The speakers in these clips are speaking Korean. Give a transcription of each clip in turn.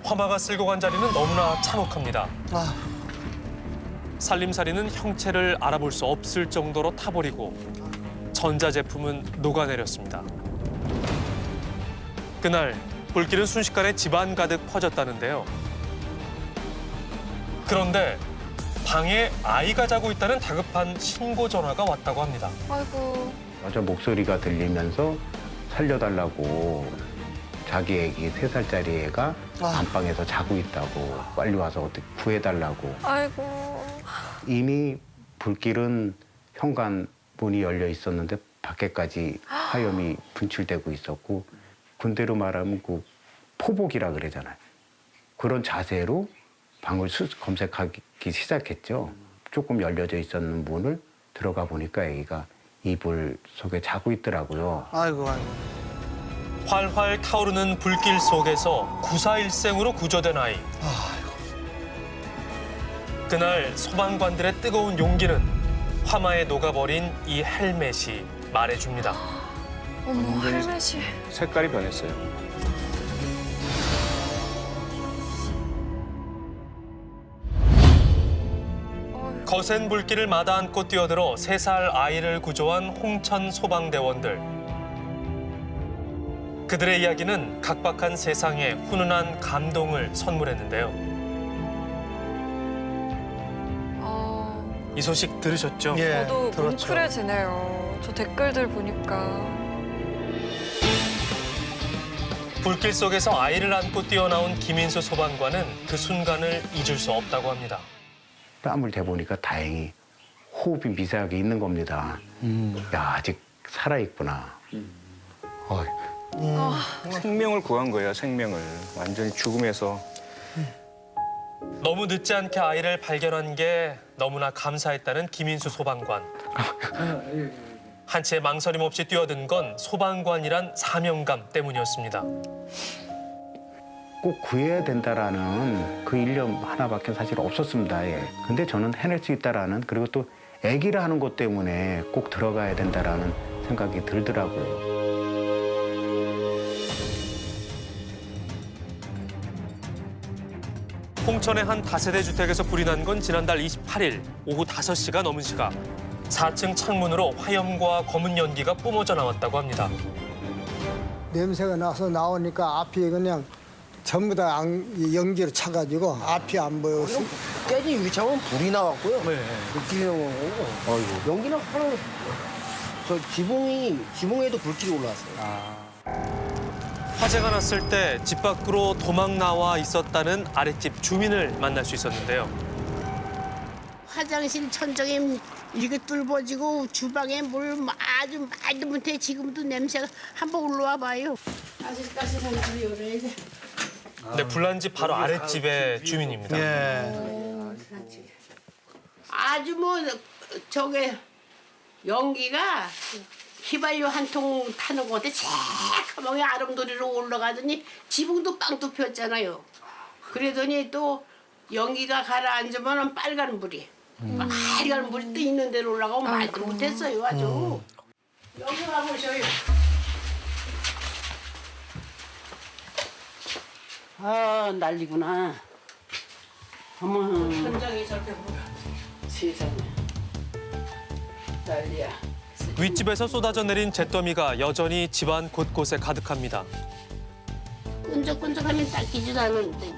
화마가 쓸고 간 자리는 너무나 참혹합니다. 살림살이는 형체를 알아볼 수 없을 정도로 타버리고 전자제품은 녹아내렸습니다. 그날 불길은 순식간에 집안 가득 퍼졌다는데요. 그런데 방에 아이가 자고 있다는 다급한 신고 전화가 왔다고 합니다. 아이고. 여자 목소리가 들리면서 살려달라고 자기 애기 3살짜리 애가 안방에서 자고 있다고 빨리 와서 어떻게 구해달라고. 아이고. 이미 불길은 현관 문이 열려 있었는데 밖에까지 화염이 분출되고 있었고 군대로 말하면 그 포복이라 그러잖아요. 그런 자세로 방을 검색하기 시작했죠. 조금 열려져 있었는 문을 들어가 보니까 애기가 이불 속에 자고 있더라고요. 아이고. 활활 타오르는 불길 속에서 구사일생으로 구조된 아이. 그날 소방관들의 뜨거운 용기는 화마에 녹아버린 이 헬멧이 말해줍니다. 어머, 헬멧이. 색깔이 변했어요. 거센 불길을 마다않고 뛰어들어 3살 아이를 구조한 홍천 소방대원들. 그들의 이야기는 각박한 세상에 훈훈한 감동을 선물했는데요. 이 소식 들으셨죠? 예, 저도 들었죠. 뭉클해지네요. 저 댓글들 보니까. 불길 속에서 아이를 안고 뛰어나온 김인수 소방관은 그 순간을 잊을 수 없다고 합니다. 땀을 대보니까 다행히 호흡이 미세하게 있는 겁니다. 야, 아직 살아있구나. 생명을 구한 거예요, 생명을. 완전히 죽음에서. 너무 늦지 않게 아이를 발견한 게 너무나 감사했다는 김인수 소방관. 한 채 망설임 없이 뛰어든 건 소방관이란 사명감 때문이었습니다. 꼭 구해야 된다라는 그 일념 하나밖에 사실 없었습니다. 예. 근데 저는 해낼 수 있다라는, 그리고 또 아기를 하는 것 때문에 꼭 들어가야 된다라는 생각이 들더라고요. 홍천의 한 다세대 주택에서 불이 난 건 지난달 28일 오후 5시가 넘은 시각 4층 창문으로 화염과 검은 연기가 뿜어져 나왔다고 합니다. 냄새가 나서 나오니까 앞이 그냥 전부 다 연기로 차가지고 앞이 안 보여서 깨진 위창은 불이 나왔고요. 불길이 오고. 연기는 하루 저 지붕에도 불길이 올라왔어요. 화재가 났을 때 집 밖으로 도망 나와 있었다는 아랫집 주민을 만날 수 있었는데요. 화장실 천정에 이렇게 뚫어지고 주방에 물 아주 말도 못해. 지금도 냄새가 한번 올라와 봐요. 아직까지는 불이 오래 돼. 네, 불난 집 바로 아랫집의 주민입니다. 예. 아주 뭐 저게 연기가 휘발유 한 통 타는 것 같아. 새까맣게 아름도리로 올라가더니 지붕도 빵 뚫혔잖아요. 그러더니 또 연기가 가라앉으면 빨간 불이. 빨간 불이 또 있는 데로 올라가고 말도 못했어요 아주. 여기 와보셔요. 아 난리구나. 어머 현장이 저렇게 불어. 세상에 난리야. 윗집에서 쏟아져 내린 잿더미가 여전히 집안 곳곳에 가득합니다. 끈적끈적하면 닦이지도 않는데.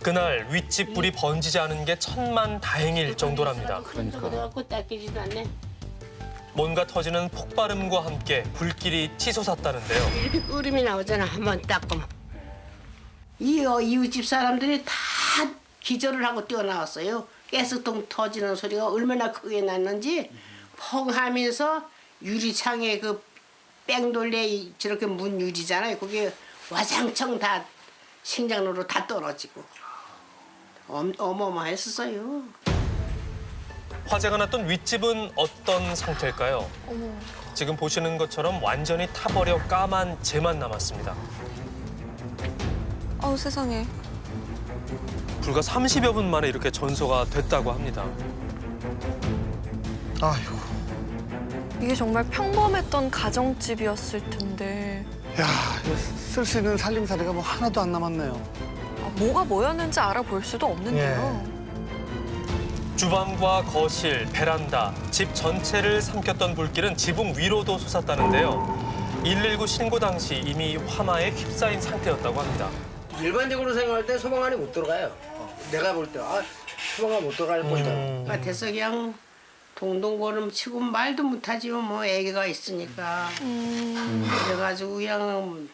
그날 윗집 불이 번지지 않은 게 천만다행일 정도랍니다. 그래갖고 닦이지도 않네. 뭔가 터지는 폭발음과 함께 불길이 치솟았다는데요. 이렇게 끓음이 나오잖아. 한번 닦으면. 이웃집 사람들이 다 기절을 하고 뛰어나왔어요. 가스통 터지는 소리가 얼마나 크게 났는지 펑 하면서 유리창에 그 뺑돌레 저렇게 문 유리잖아요. 그게 와장창 다 식량으로 다 떨어지고 어마어마했었어요. 화재가 났던 윗집은 어떤 상태일까요? 지금 보시는 것처럼 완전히 타버려 까만 재만 남았습니다. 아우, 세상에. 불과 30여 분 만에 이렇게 전소가 됐다고 합니다. 아이고. 이게 정말 평범했던 가정집이었을 텐데 야, 쓸 수 있는 살림살이가 뭐 하나도 안 남았네요. 뭐가 뭐였는지 알아볼 수도 없는데요. 주방과 거실, 베란다, 집 전체를 삼켰던 불길은 지붕 위로도 솟았다는데요. 119 신고 당시 이미 화마에 휩싸인 상태였다고 합니다. 일반적으로 생각할 때 소방관이 못 들어가요. 내가 볼 때 소방관 못 들어갈 거다. 같아서 그냥 동동거름 치고 말도 못하지요. 뭐 애기가 있으니까. 그래가지고 그냥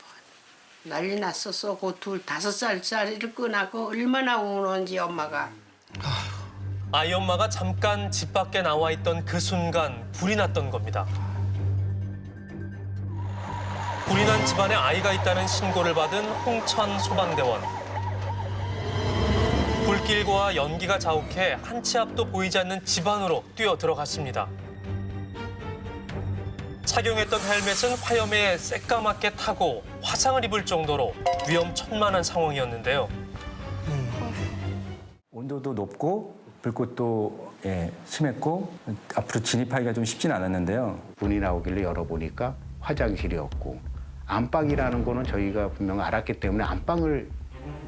난리 났었어. 그 5살짜리를 끄나고 얼마나 우는지 엄마가. 아이 엄마가 잠깐 집 밖에 나와 있던 그 순간 불이 났던 겁니다. 불이 난 집안에 아이가 있다는 신고를 받은 홍천 소방대원. 불길과 연기가 자욱해 한 치 앞도 보이지 않는 집 안으로 뛰어 들어갔습니다. 착용했던 헬멧은 화염에 새까맣게 타고 화상을 입을 정도로 위험천만한 상황이었는데요. 온도도 높고 불꽃도 심했고 앞으로 진입하기가 좀 쉽진 않았는데요. 문이 나오길래 열어보니까 화장실이었고 안방이라는 거는 저희가 분명 알았기 때문에 안방을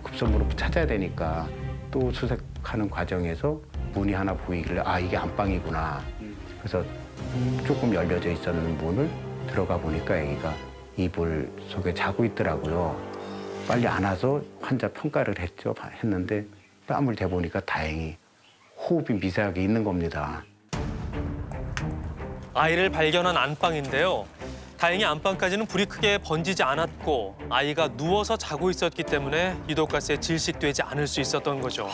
급선무로 찾아야 되니까 또 수색하는 과정에서 문이 하나 보이길래 이게 안방이구나. 그래서 조금 열려져 있었는 문을 들어가 보니까 아기가 이불 속에 자고 있더라고요. 빨리 안아서 환자 평가를 했는데 뺨을 대보니까 다행히 호흡이 미세하게 있는 겁니다. 아이를 발견한 안방인데요. 다행히 안방까지는 불이 크게 번지지 않았고 아이가 누워서 자고 있었기 때문에 유독가스에 질식되지 않을 수 있었던 거죠.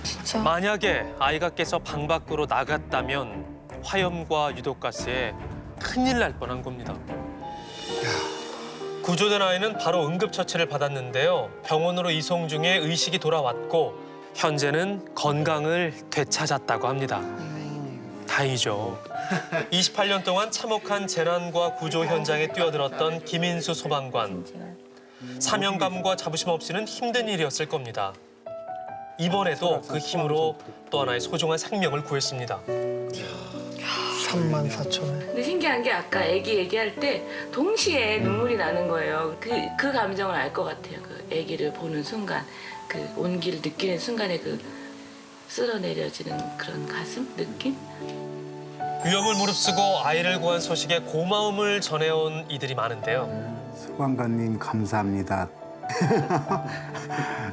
진짜. 만약에 아이가 깨서 방 밖으로 나갔다면 화염과 유독가스에 큰일 날 뻔한 겁니다. 구조된 아이는 바로 응급처치를 받았는데요. 병원으로 이송 중에 의식이 돌아왔고 현재는 건강을 되찾았다고 합니다. 다행이죠. 28년 동안 참혹한 재난과 구조 현장에 뛰어들었던 김인수 소방관. 사명감과 자부심 없이는 힘든 일이었을 겁니다. 이번에도 그 힘으로 또 하나의 소중한 생명을 구했습니다. 34,000원. 근데 신기한 게 아까 애기 얘기할 때 동시에 눈물이 나는 거예요. 그 감정을 알 것 같아요. 그 애기를 보는 순간, 그 온기를 느끼는 순간에 그 쓸어내려지는 그런 가슴 느낌? 위험을 무릅쓰고 아이를 구한 소식에 고마움을 전해온 이들이 많은데요. 소방관님 감사합니다.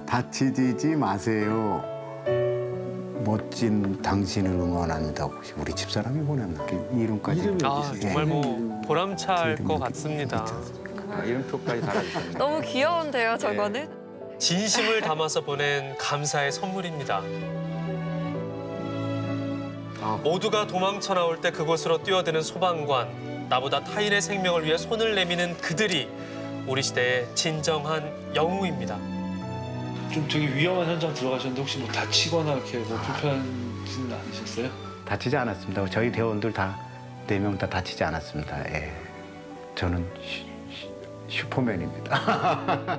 다치지 마세요. 멋진 당신을 응원한다고 우리 집사람이 보냈나? 이름까지. 정말 뭐 보람찰 것 같습니다. 이름표까지 달아주셨네요. 너무 귀여운데요, 저거는? 진심을 담아서 보낸 감사의 선물입니다. 모두가 도망쳐 나올 때 그곳으로 뛰어드는 소방관, 나보다 타인의 생명을 위해 손을 내미는 그들이 우리 시대의 진정한 영웅입니다. 좀 되게 위험한 현장 들어가셨는데 혹시 뭐 다치거나 이렇게 뭐 불편하지는 않으셨어요? 다치지 않았습니다. 저희 대원들 다 4명 다 다치지 않았습니다. 예. 저는 슈퍼맨입니다.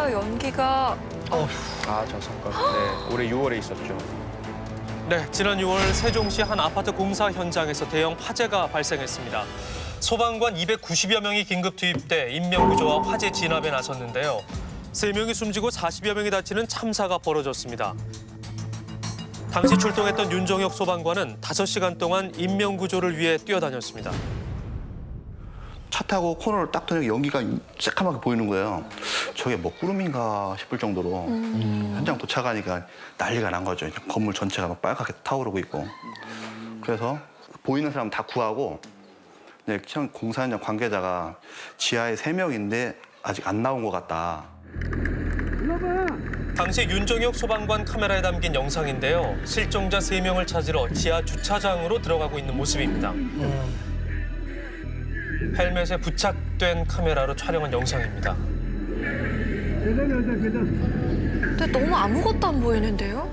연기가 저 사건. 네, 올해 6월에 있었죠. 네, 지난 6월 세종시 한 아파트 공사 현장에서 대형 화재가 발생했습니다. 소방관 290여 명이 긴급 투입돼 인명구조와 화재 진압에 나섰는데요. 3명이 숨지고 40여 명이 다치는 참사가 벌어졌습니다. 당시 출동했던 윤정혁 소방관은 5시간 동안 인명구조를 위해 뛰어다녔습니다. 차 타고 코너를 딱 도니까 연기가 새까맣게 보이는 거예요. 저게 뭐 구름인가 싶을 정도로 현장 도착하니까 난리가 난 거죠. 건물 전체가 막 빨갛게 타오르고 있고. 그래서 보이는 사람 다 구하고 공사 현장 관계자가 지하에 3명인데 아직 안 나온 것 같다. 당시 윤정혁 소방관 카메라에 담긴 영상인데요. 실종자 3명을 찾으러 지하 주차장으로 들어가고 있는 모습입니다. 헬멧에 부착된 카메라로 촬영한 영상입니다. 근데 너무 아무것도 안 보이는데요?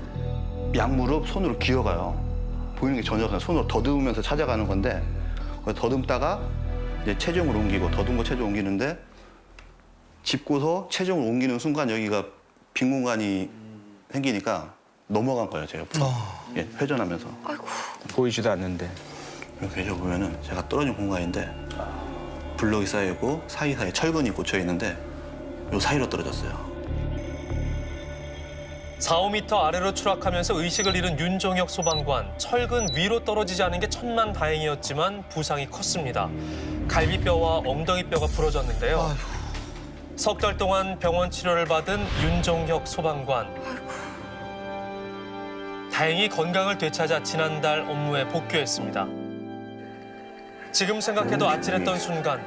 양무릎 손으로 기어가요. 보이는 게 전혀 없어요. 손으로 더듬으면서 찾아가는 건데 더듬다가 이제 체중을 옮기고 더듬고 체중 옮기는데 짚고서 체중을 옮기는 순간 여기가 빈 공간이 생기니까 넘어간 거예요, 제 옆으로. 예, 회전하면서. 보이지도 않는데. 여기 계셔보면은 제가 떨어진 공간인데 블럭이 쌓여있고 사이사이에 철근이 꽂혀 있는데 요 사이로 떨어졌어요. 4, 5m 아래로 추락하면서 의식을 잃은 윤종혁 소방관. 철근 위로 떨어지지 않은 게 천만다행이었지만 부상이 컸습니다. 갈비뼈와 엉덩이뼈가 부러졌는데요. 석 달 동안 병원 치료를 받은 윤종혁 소방관. 다행히 건강을 되찾아 지난달 업무에 복귀했습니다. 지금 생각해도 아찔했던 순간.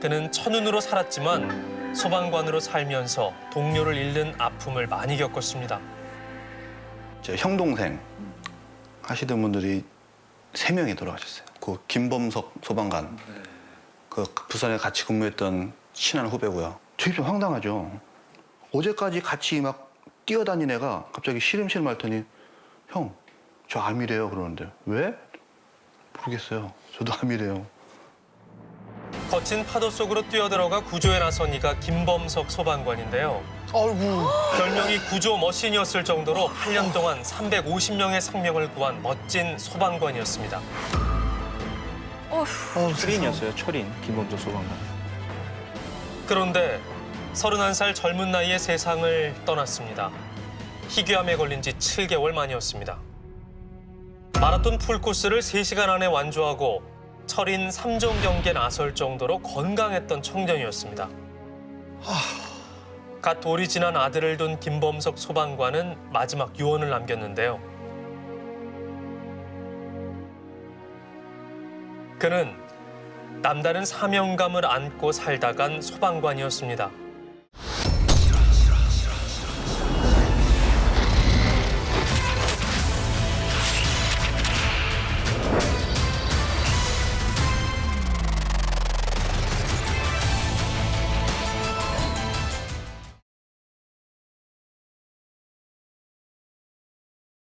그는 천운으로 살았지만 소방관으로 살면서 동료를 잃는 아픔을 많이 겪었습니다. 제 형 동생 하시던 분들이 3명이 돌아가셨어요. 그 김범석 소방관, 그 부산에 같이 근무했던 친한 후배고요. 저 입장 황당하죠. 어제까지 같이 막 뛰어다닌 애가 갑자기 시름시름 앓더니 형, 저 암이래요 그러는데 왜? 모르겠어요. 저도 암이래요. 거친 파도 속으로 뛰어들어가 구조에 나선 이가 김범석 소방관인데요. 아이고. 별명이 구조 머신이었을 정도로 8년 동안 350명의 생명을 구한 멋진 소방관이었습니다. 철인이었어요, 철인. 김범석 소방관. 그런데 31살 젊은 나이에 세상을 떠났습니다. 희귀암에 걸린 지 7개월 만이었습니다. 마라톤 풀코스를 3시간 안에 완주하고 철인 3종 경기에 나설 정도로 건강했던 청년이었습니다. 갓 돌이 지난 아들을 둔 김범석 소방관은 마지막 유언을 남겼는데요. 그는 남다른 사명감을 안고 살다간 소방관이었습니다.